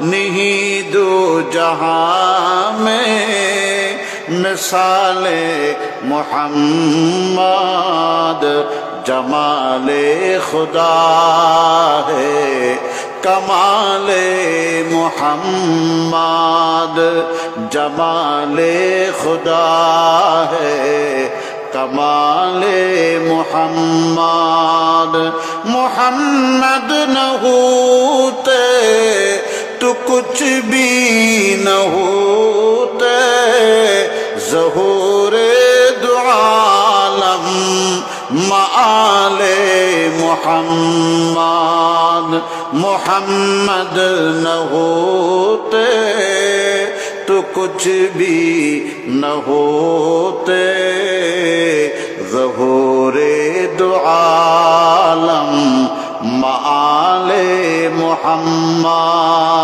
نہیں دو جہاں میں مثال محمد جمال خدا ہے کمال محمد جمال خدا ہے کمال محمد محمد نہ ہوتے تو کچھ بھی نہ ہوتے ظہور دو عالم مآل محمد محمد نہ ہوتے تو کچھ بھی نہ ہوتے ظہور دو عالم مآل محمد